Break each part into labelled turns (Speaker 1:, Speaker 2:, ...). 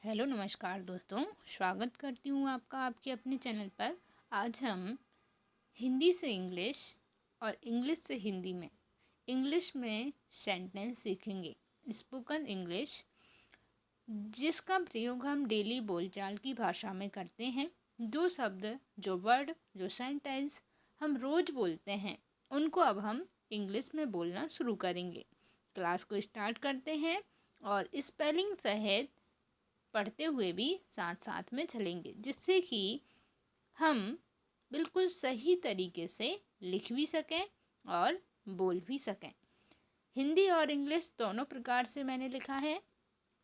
Speaker 1: Hello नमस्कार दोस्तों, स्वागत करती हूँ आपका आपके अपने चैनल पर। आज हम हिंदी से इंग्लिश और इंग्लिश से हिंदी में इंग्लिश में सेंटेंस सीखेंगे। स्पोकन इंग्लिश, जिसका प्रयोग हम डेली बोलचाल की भाषा में करते हैं। जो शब्द, जो वर्ड, जो सेंटेंस हम रोज़ बोलते हैं, उनको अब हम इंग्लिश में बोलना शुरू करेंगे। क्लास को स्टार्ट करते हैं और स्पेलिंग सहित पढ़ते हुए भी साथ साथ में चलेंगे, जिससे कि हम बिल्कुल सही तरीके से लिख भी सकें और बोल भी सकें। हिंदी और इंग्लिश दोनों प्रकार से मैंने लिखा है,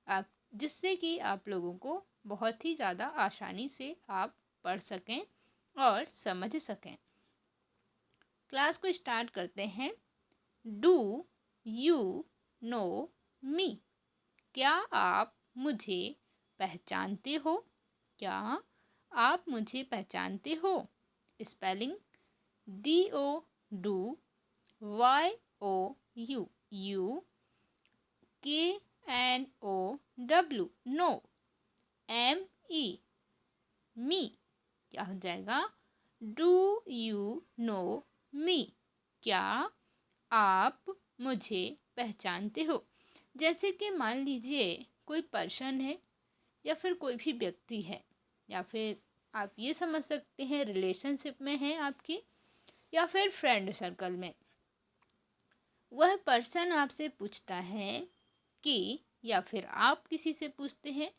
Speaker 1: आप जिससे कि आप लोगों को बहुत ही ज़्यादा आसानी से आप पढ़ सकें और समझ सकें। क्लास को स्टार्ट करते हैं। Do you know me? क्या आप मुझे पहचानते हो? क्या आप मुझे पहचानते हो? Spelling DO do, YO you, KNOW know, ME me. क्या हो जाएगा? Do you know me? क्या आप मुझे पहचानते हो? जैसे कि मान लीजिए कोई पर्सन है या फिर कोई भी व्यक्ति है, या फिर आप ये समझ सकते हैं रिलेशनशिप में है आपकी, या फिर फ्रेंड सर्कल में। वह पर्सन आपसे पूछता है कि, या फिर आप किसी से पूछते हैं,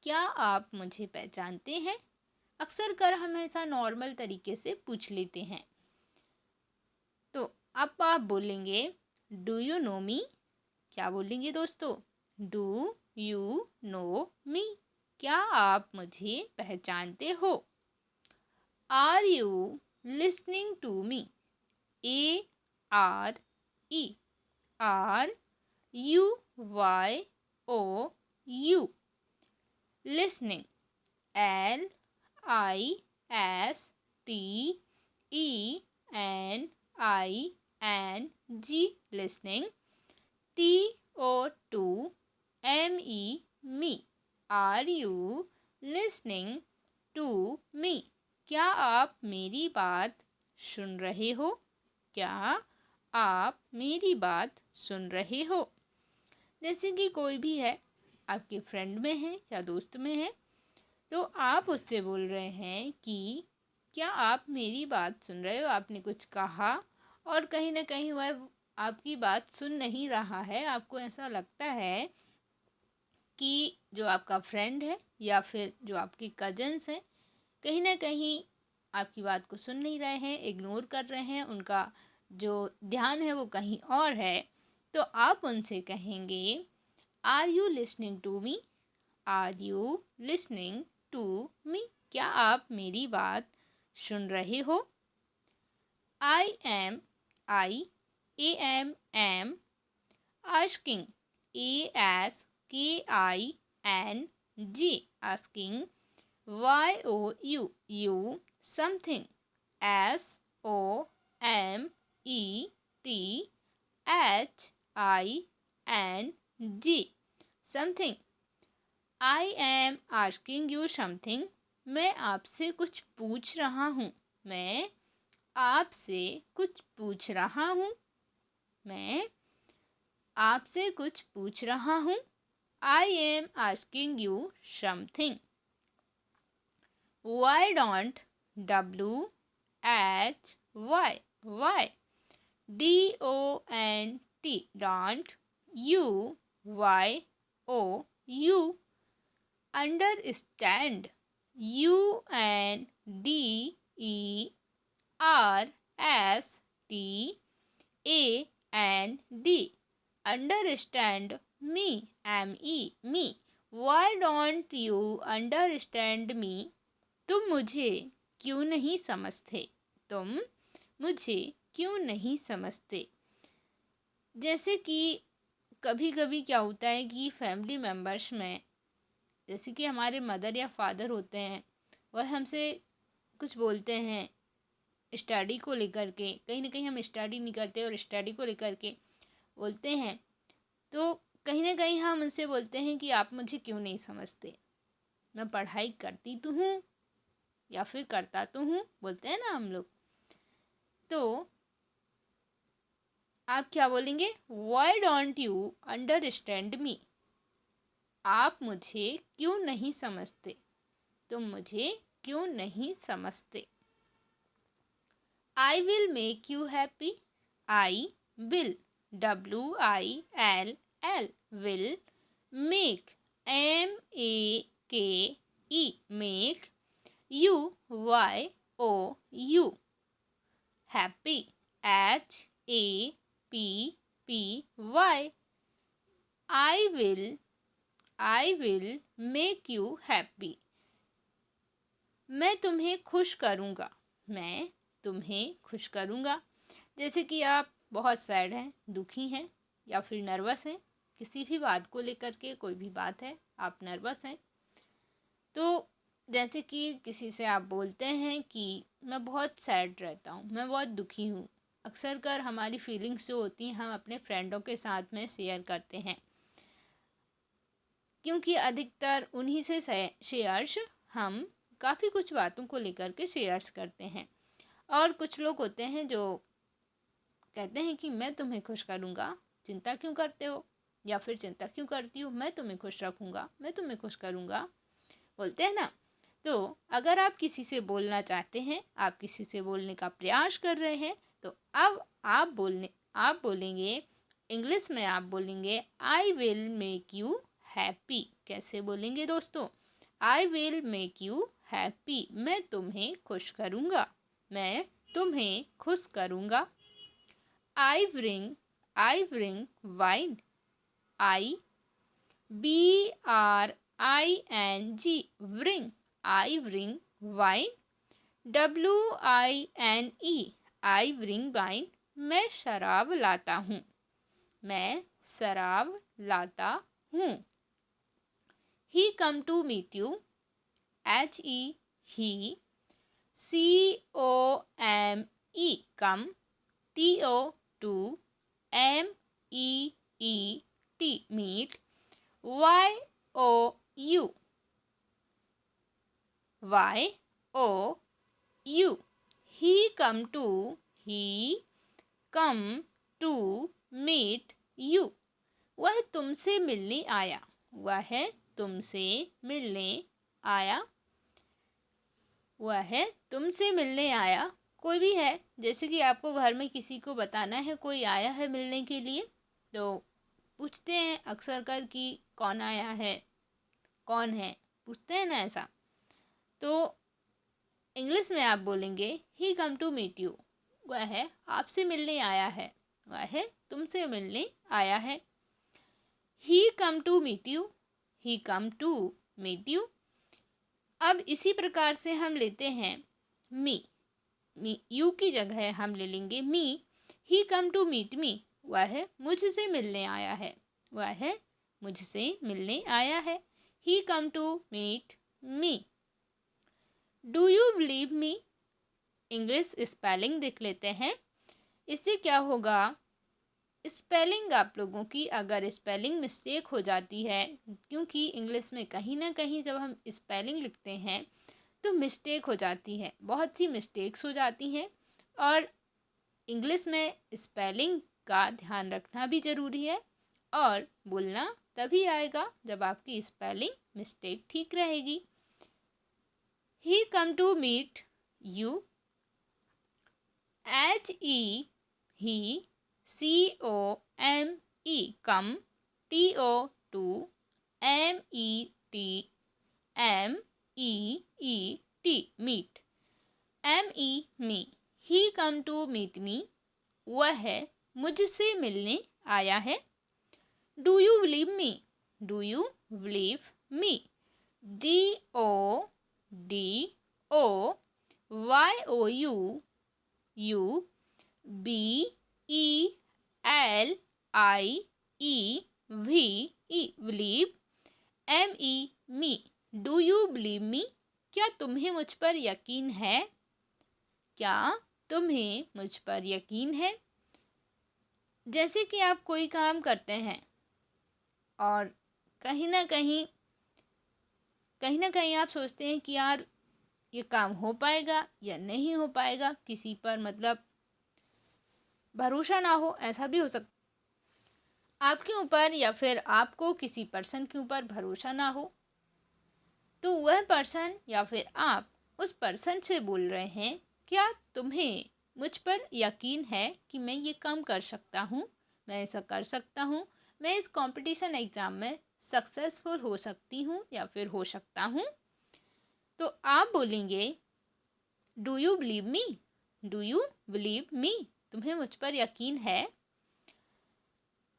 Speaker 1: क्या आप मुझे पहचानते हैं? अक्सर कर हम ऐसा नॉर्मल तरीके से पूछ लेते हैं। तो अब आप बोलेंगे डू यू नो मी? क्या बोलेंगे दोस्तों? Do you know me? क्या आप मुझे पहचानते हो? Are you listening to me? ARE, RUYOU। Listening, LISTENING, listening. TO2ME me? Are you listening to me? क्या आप मेरी बात सुन रहे हो? क्या आप मेरी बात सुन रहे हो? जैसे कि कोई भी है, आपके फ्रेंड में है या दोस्त में है, तो आप उससे बोल रहे हैं कि क्या आप मेरी बात सुन रहे हो? आपने कुछ कहा और कहीं ना कहीं वह आपकी बात सुन नहीं रहा है। आपको ऐसा लगता है कि जो आपका फ्रेंड है या फिर जो आपके कजन्स हैं, कहीं ना कहीं आपकी बात को सुन नहीं रहे हैं, इग्नोर कर रहे हैं, उनका जो ध्यान है वो कहीं और है। तो आप उनसे कहेंगे are you listening to me? Are you listening to me? क्या आप मेरी बात सुन रहे हो? I am asking, asking, YOU something, SOMETHING, something। I am asking you something, मैं आपसे कुछ पूछ रहा हूँ। मैं आपसे कुछ पूछ रहा हूँ। मैं आपसे कुछ पूछ रहा हूँ। I am asking you something। Why don't, WHY, why, DONT, don't, UYOU, understand, UNDERSTAND, understand me, me। Why don't you understand me? तुम मुझे क्यों नहीं समझते? तुम मुझे क्यों नहीं समझते? जैसे कि कभी कभी क्या होता है कि फैमिली मेम्बर्स में, जैसे कि हमारे मदर या फादर होते हैं, वह हमसे कुछ बोलते हैं स्टडी को लेकर के। कहीं ना कहीं हम स्टडी नहीं करते और स्टडी को लेकर के बोलते हैं, तो कहीं ना कहीं हम उनसे बोलते हैं कि आप मुझे क्यों नहीं समझते। मैं पढ़ाई करती तो हूँ या फिर करता तो हूँ, बोलते हैं ना हम लोग। तो आप क्या बोलेंगे? Why don't you understand me? आप मुझे क्यों नहीं समझते? तुम मुझे क्यों नहीं समझते? I will make you happy. I will. WILL. Will. Make. MAKE. Make. You. YOU. Happy. HAPPY. I will. I will make you happy. मैं तुम्हें खुश करूँगा। मैं तुम्हें खुश करूँगा। जैसे कि आप बहुत सैड हैं, दुखी हैं या फिर नर्वस हैं, किसी भी बात को लेकर के, कोई भी बात है, आप नर्वस हैं, तो जैसे कि किसी से आप बोलते हैं कि मैं बहुत सैड रहता हूँ, मैं बहुत दुखी हूँ। अक्सर कर हमारी फीलिंग्स जो होती हैं हम अपने फ्रेंडों के साथ में शेयर करते हैं, क्योंकि अधिकतर उन्हीं से शेयर्स हम काफ़ी कुछ बातों को लेकर के शेयर्स करते हैं। और कुछ लोग होते हैं जो कहते हैं कि मैं तुम्हें खुश करूँगा, चिंता क्यों करते हो, या फिर चिंता क्यों करती हो, मैं तुम्हें खुश रखूँगा, मैं तुम्हें खुश करूँगा, बोलते हैं ना। तो अगर आप किसी से बोलना चाहते हैं, आप किसी से बोलने का प्रयास कर रहे हैं, तो अब आप बोलेंगे, इंग्लिश में आप बोलेंगे I will make you happy. कैसे बोलेंगे दोस्तों? I will make you happy. मैं तुम्हें खुश करूँगा, मैं तुम्हें खुश करूँगा। I bring wine. BRING bring. I bring wine. WINE I bring wine. मैं शराब लाता हूँ, मैं शराब लाता हूँ। He come to meet you. he. COME come. TO MEET meet. YOU he come to meet you. वह तुमसे मिलने आया, वह तुमसे मिलने आया, वह तुमसे मिलने आया। कोई भी है, जैसे कि आपको घर में किसी को बताना है कोई आया है मिलने के लिए, तो पूछते हैं अक्सर कर कि कौन आया है, कौन है, पूछते हैं ना ऐसा। तो इंग्लिश में आप बोलेंगे ही कम टू मीट यू। वह आपसे मिलने आया है, वह तुमसे मिलने आया है। He come to meet you, he come to meet you. अब इसी प्रकार से हम लेते हैं मी यू की जगह हम ले लेंगे मी। ही कम टू मीट मी, वह मुझसे मिलने आया है, वह मुझसे मिलने आया है। He come to meet me. Do you believe me? English spelling देख लेते हैं। इससे क्या होगा, स्पेलिंग आप लोगों की अगर स्पेलिंग मिस्टेक हो जाती है, क्योंकि इंग्लिश में कहीं ना कहीं जब हम स्पेलिंग लिखते हैं तो मिस्टेक हो जाती है, बहुत सी मिस्टेक्स हो जाती हैं। और इंग्लिश में स्पेलिंग का ध्यान रखना भी ज़रूरी है, और बोलना तभी आएगा जब आपकी स्पेलिंग मिस्टेक ठीक रहेगी। He come to meet you. he COME come. TO MEET meet. me he come to meet me, वह मुझसे मिलने आया है। Do you believe me? Do you believe me? DODOYOU BELIEVE believe. me do you believe मी? क्या तुम्हें मुझ पर यकीन है? क्या तुम्हें मुझ पर यकीन है? जैसे कि आप कोई काम करते हैं और कहीं ना कहीं कहीं ना कहीं आप सोचते हैं कि यार ये काम हो पाएगा या नहीं हो पाएगा, किसी पर मतलब भरोसा ना हो, ऐसा भी हो सकता आपके ऊपर, या फिर आपको किसी पर्सन के ऊपर भरोसा ना हो, तो वह पर्सन या फिर आप उस पर्सन से बोल रहे हैं, क्या तुम्हें मुझ पर यकीन है कि मैं ये काम कर सकता हूँ, मैं ऐसा कर सकता हूँ, मैं इस कंपटीशन एग्ज़ाम में सक्सेसफुल हो सकती हूँ या फिर हो सकता हूँ। तो आप बोलेंगे, do you believe me, do you believe मी, तुम्हें मुझ पर यकीन है।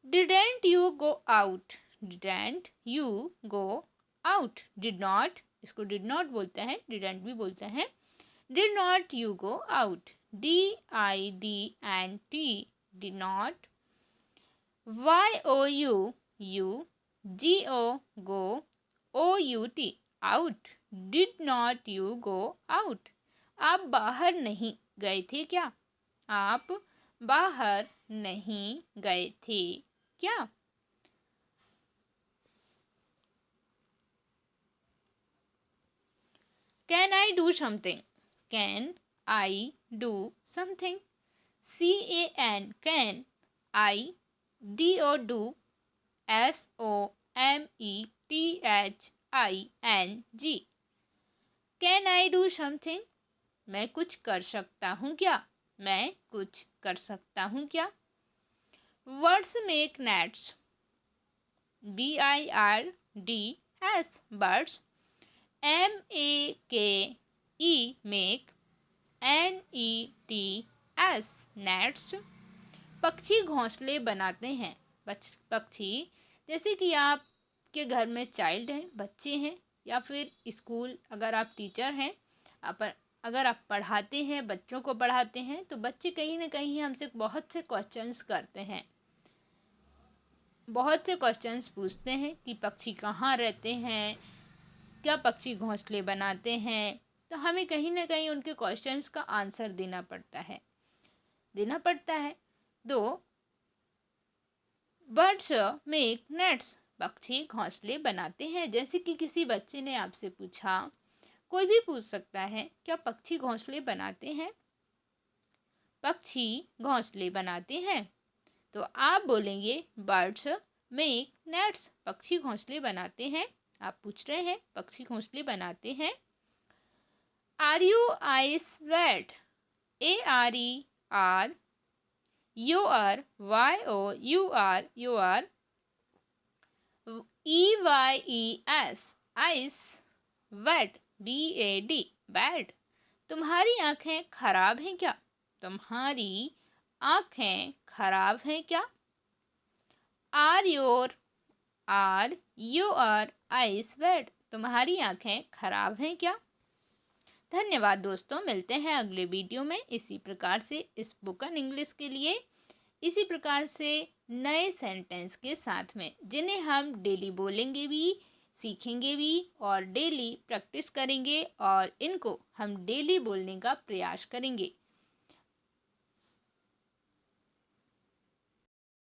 Speaker 1: Didn't you go out, didn't you go out, did not, इसको डिड नॉट बोलते हैं, डिडेंट भी बोलते हैं। Did not you go out, DIDNT, did not. YOU, you, GO, go, OUT, out, did not you go out, आप बाहर नहीं गए थे क्या, आप बाहर नहीं गए थे क्या। Can I do something, can I do something, can, IDO, SOMETHING, can I do something, मैं कुछ कर सकता हूँ क्या, मैं कुछ कर सकता हूँ क्या। Words make nets, BIRDS, birds, MAKE, make, NETS, nets, पक्षी घोंसले बनाते हैं। पक्षी, जैसे कि आपके घर में चाइल्ड हैं, बच्चे हैं, या फिर स्कूल अगर आप टीचर हैं, अगर आप पढ़ाते हैं, बच्चों को पढ़ाते हैं, तो बच्चे कहीं ना कहीं हमसे बहुत से क्वेश्चंस करते हैं, बहुत से क्वेश्चंस पूछते हैं कि पक्षी कहाँ रहते हैं, क्या पक्षी घोंसले बनाते हैं। तो हमें कहीं ना कहीं उनके क्वेश्चंस का आंसर देना पड़ता है। दो, बर्ड्स मेक नेट्स, पक्षी घोंसले बनाते हैं। जैसे कि किसी बच्चे ने आपसे पूछा, कोई भी पूछ सकता है, क्या पक्षी घोंसले बनाते हैं, पक्षी घोंसले बनाते हैं। तो आप बोलेंगे, बर्ड्स मेक नेट्स, पक्षी घोंसले बनाते हैं। आप पूछ रहे हैं, पक्षी घोंसले बनाते हैं। Are you eyes wet, ARER, YOUR, EYES, eyes, wet, BAD, bad, तुम्हारी आंखें खराब हैं क्या, तुम्हारी आंखें खराब हैं क्या। आर योर आइस वेट, तुम्हारी आंखें खराब हैं क्या। धन्यवाद दोस्तों, मिलते हैं अगले वीडियो में इसी प्रकार से स्पोकन इंग्लिश के लिए, इसी प्रकार से नए सेंटेंस के साथ में, जिन्हें हम डेली बोलेंगे भी, सीखेंगे भी और डेली प्रैक्टिस करेंगे, और इनको हम डेली बोलने का प्रयास करेंगे।